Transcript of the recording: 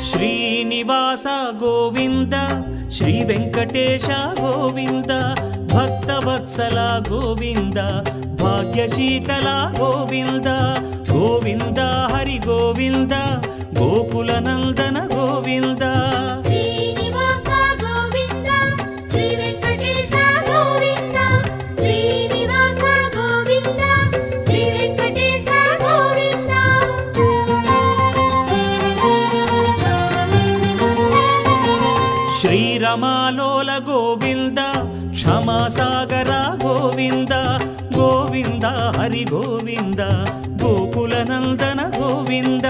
Srinivasa Govinda Shri Venkatesha Govinda Bhaktavatsala Govinda భాగ్యశీతల Govinda Govinda Hari Govinda Gokula Nandana Govinda Srinivasa Govinda Shri Venkatesha Govinda Srinivasa Govinda Shri Venkatesha Govinda శ్రీరమాలోల Govinda క్షమాసాగర Govinda Govinda Hari Govinda Gokula Nandana Govinda